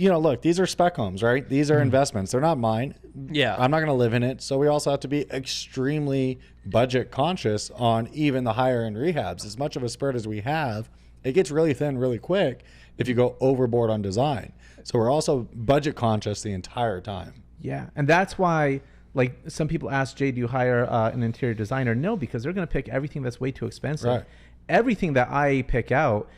look, these are spec homes, right? These are investments. They're not mine. Yeah. I'm not going to live in it. So we also have to be extremely budget conscious on even the higher end rehabs. As much of a spread as we have, it gets really thin really quick if you go overboard on design. So we're also budget conscious the entire time. Yeah. And that's why, like, some people ask, Jay, do you hire an interior designer? No, because they're going to pick everything that's way too expensive. Right. Everything that I pick out,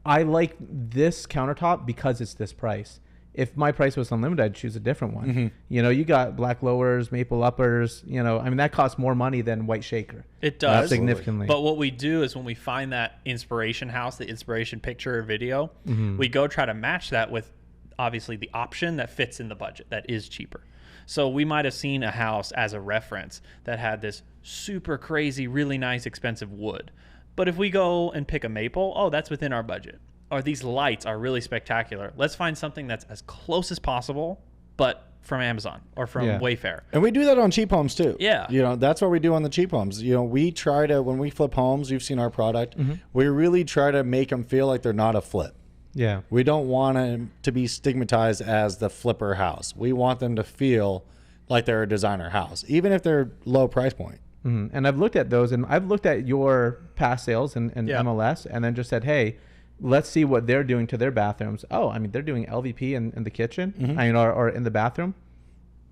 I like this countertop because it's this price. If my price was unlimited, I'd choose a different one. Mm-hmm. You got black lowers, maple uppers, that costs more money than white shaker. It does. Significantly. But what we do is when we find that inspiration house, the inspiration picture or video, we go try to match that with obviously the option that fits in the budget that is cheaper. So we might have seen a house as a reference that had this super crazy, really nice, expensive wood. But if we go and pick a maple, oh, that's within our budget. Or these lights are really spectacular. Let's find something that's as close as possible, but from Amazon or from Wayfair. And we do that on cheap homes too. Yeah. That's what we do on the cheap homes. We try to, when we flip homes, you've seen our product, we really try to make them feel like they're not a flip. Yeah. We don't want them to be stigmatized as the flipper house. We want them to feel like they're a designer house, even if they're low price point. And I've looked at those, and I've looked at your past sales and MLS, and then just said, hey, let's see what they're doing to their bathrooms. Oh, they're doing LVP in the kitchen, or in the bathroom.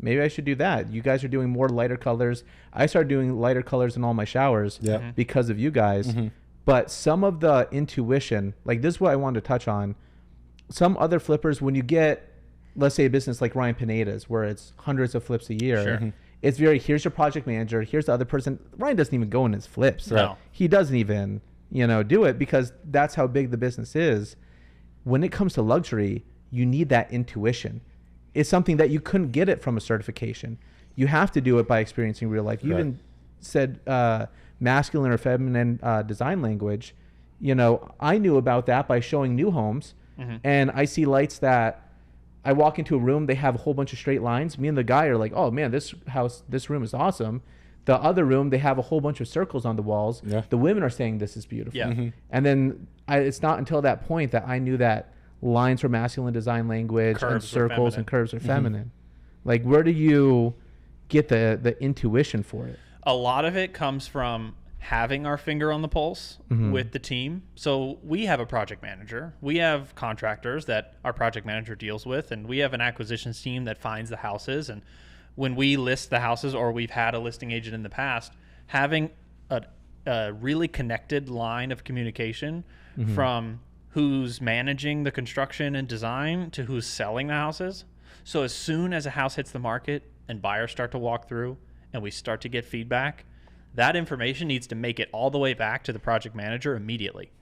Maybe I should do that. You guys are doing more lighter colors. I started doing lighter colors in all my showers because of you guys. But some of the intuition, like this is what I wanted to touch on. Some other flippers, when you get, let's say, a business like Ryan Pineda's, where it's hundreds of flips a year, it's very, here's your project manager, here's the other person. Ryan doesn't even go in his flips. No. He doesn't even, do it because that's how big the business is. When it comes to luxury, you need that intuition. It's something that you couldn't get it from a certification. You have to do it by experiencing real life. You even said masculine or feminine design language. I knew about that by showing new homes, and I see lights that I walk into a room, they have a whole bunch of straight lines. Me and the guy are like, oh man, this room is awesome. The other room, they have a whole bunch of circles on the walls. Yeah. The women are saying this is beautiful. Yeah. And then it's not until that point that I knew that lines were masculine design language, curves and circles and curves are feminine. Like, where do you get the intuition for it? A lot of it comes from having our finger on the pulse with the team. So we have a project manager. We have contractors that our project manager deals with, and we have an acquisitions team that finds the houses. And when we list the houses, or we've had a listing agent in the past, having a really connected line of communication from who's managing the construction and design to who's selling the houses. So as soon as a house hits the market and buyers start to walk through and we start to get feedback, that information needs to make it all the way back to the project manager immediately.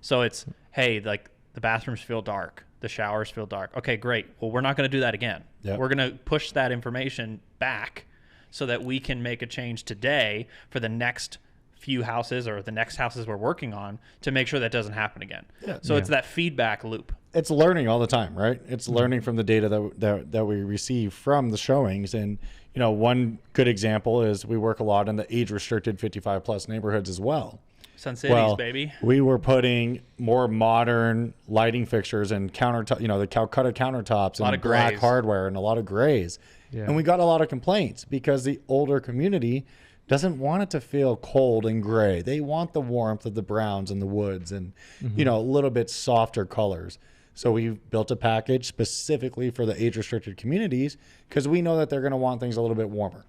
So it's, hey, like the bathrooms feel dark, the showers feel dark. Okay, great. Well, we're not going to do that again. Yep. We're going to push that information back so that we can make a change today for the next few houses or the next houses we're working on to make sure that doesn't happen again. Yeah. So it's that feedback loop. It's learning all the time, right? It's learning from the data that we receive from the showings. And, one good example is we work a lot in the age-restricted 55-plus neighborhoods as well. Sun Cities, baby. We were putting more modern lighting fixtures and countertop, the Calcutta countertops and black hardware and a lot of grays. Yeah. And we got a lot of complaints because the older community doesn't want it to feel cold and gray. They want the warmth of the browns and the woods and, a little bit softer colors. So we built a package specifically for the age-restricted communities because we know that they're going to want things a little bit warmer.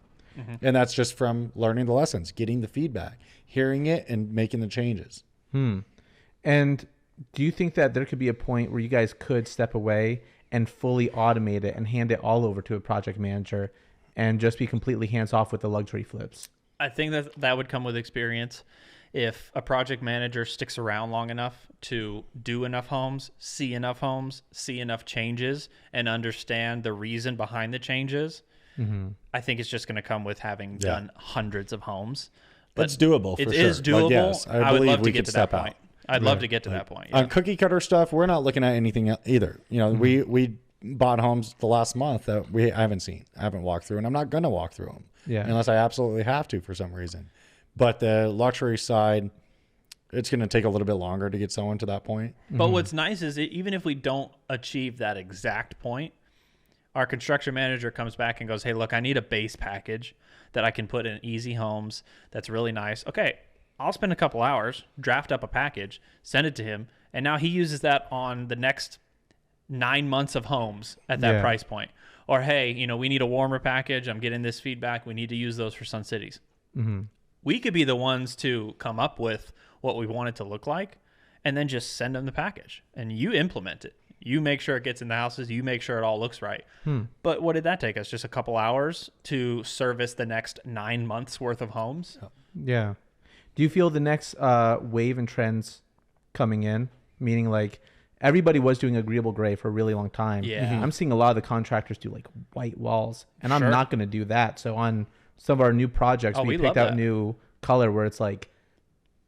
And that's just from learning the lessons, getting the feedback, hearing it, and making the changes. And do you think that there could be a point where you guys could step away and fully automate it and hand it all over to a project manager and just be completely hands-off with the luxury flips? I think that would come with experience. If a project manager sticks around long enough to do enough homes, see enough changes, and understand the reason behind the changes, I think it's just going to come with having done hundreds of homes. But it's doable. It for is sure. doable. Yes, I would love to get to that point. I'd love to get to that point. On cookie cutter stuff, we're not looking at anything either. We bought homes the last month that I haven't walked through, and I'm not going to walk through them unless I absolutely have to for some reason. But the luxury side, it's going to take a little bit longer to get someone to that point. But what's nice is even if we don't achieve that exact point, our construction manager comes back and goes, hey, look, I need a base package that I can put in Easy Homes that's really nice. Okay, I'll spend a couple hours, draft up a package, send it to him, and now he uses that on the next 9 months of homes at that price point. Or, hey, you know, we need a warmer package. I'm getting this feedback. We need to use those for Sun Cities. We could be the ones to come up with what we want it to look like and then just send them the package. And you implement it. You make sure it gets in the houses. You make sure it all looks right. But what did that take us? Just a couple hours to service the next 9 months worth of homes? Yeah. Do you feel the next wave and trends coming in? Meaning like everybody was doing agreeable gray for a really long time. Yeah. I'm seeing a lot of the contractors do like white walls. And I'm not going to do that. So on some of our new projects, we picked out new color where it's like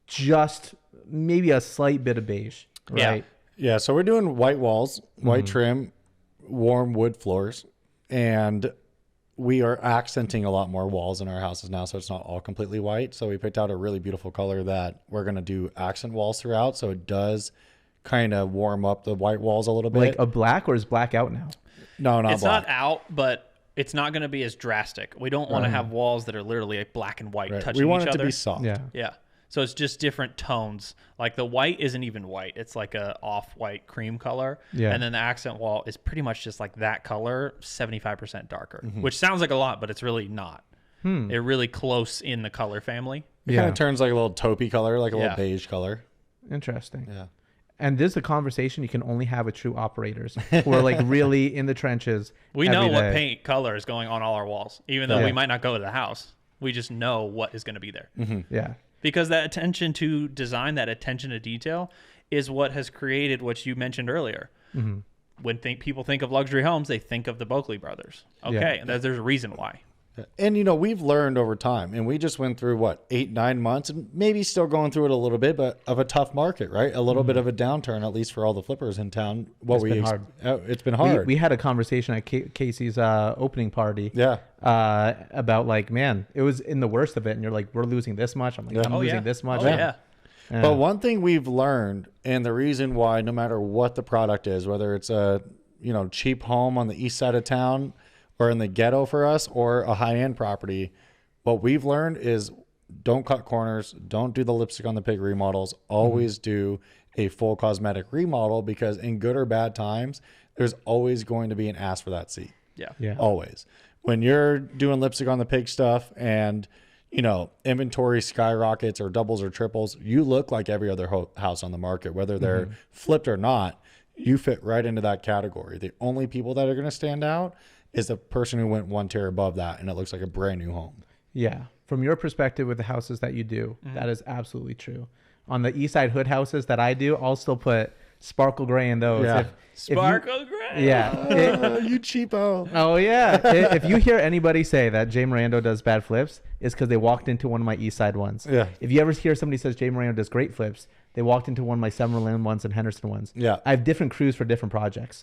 just maybe a slight bit of beige. Right? Yeah, so we're doing white walls, white trim, warm wood floors, and we are accenting a lot more walls in our houses now, so it's not all completely white. So we picked out a really beautiful color that we're going to do accent walls throughout, so it does kind of warm up the white walls a little bit. Like a black, or is black out now? No, not it's black. It's not out, but it's not going to be as drastic. We don't want to have walls that are literally like black and white touching each other. We want it to be soft. Yeah. So it's just different tones. Like the white isn't even white. It's like a off-white cream color. Yeah. And then the accent wall is pretty much just like that color, 75% darker, which sounds like a lot, but it's really not. They're really close in the color family. It kind of turns like a little taupey color, like a little beige color. Interesting. Yeah. And this is a conversation you can only have with true operators who are like really in the trenches. We know what paint color is going on all our walls, even though we might not go to the house. We just know what is going to be there. Yeah. Because that attention to design, that attention to detail is what has created what you mentioned earlier. When people think of luxury homes, they think of the Boeckle Brothers. Okay, and there's a reason why. And, you know, we've learned over time, and we just went through, 8-9 months, and maybe still going through it a little bit, but of a tough market, right? A little bit of a downturn, at least for all the flippers in town. It's been hard. It's been hard. We had a conversation at Casey's opening party. About like, man, it was in the worst of it, and you're like, we're losing this much. I'm like, I'm losing this much. But one thing we've learned, and the reason why, no matter what the product is, whether it's a cheap home on the east side of town, or in the ghetto for us, or a high-end property, what we've learned is don't cut corners, don't do the lipstick on the pig remodels, always do a full cosmetic remodel, because in good or bad times, there's always going to be an ask for that seat. Yeah. Always. When you're doing lipstick on the pig stuff and, inventory skyrockets or doubles or triples, you look like every other house on the market, whether they're flipped or not, you fit right into that category. The only people that are going to stand out is the person who went one tier above that, and it looks like a brand new home. Yeah. From your perspective with the houses that you do, that is absolutely true. On the east side hood houses that I do, I'll still put sparkle gray in those. Yeah. Sparkle gray. Yeah. You cheapo. Oh, yeah. If you hear anybody say that Jay Miranda does bad flips, it's because they walked into one of my east side ones. Yeah. If you ever hear somebody says Jay Miranda does great flips, they walked into one of my Summerlin ones and Henderson ones. Yeah. I have different crews for different projects.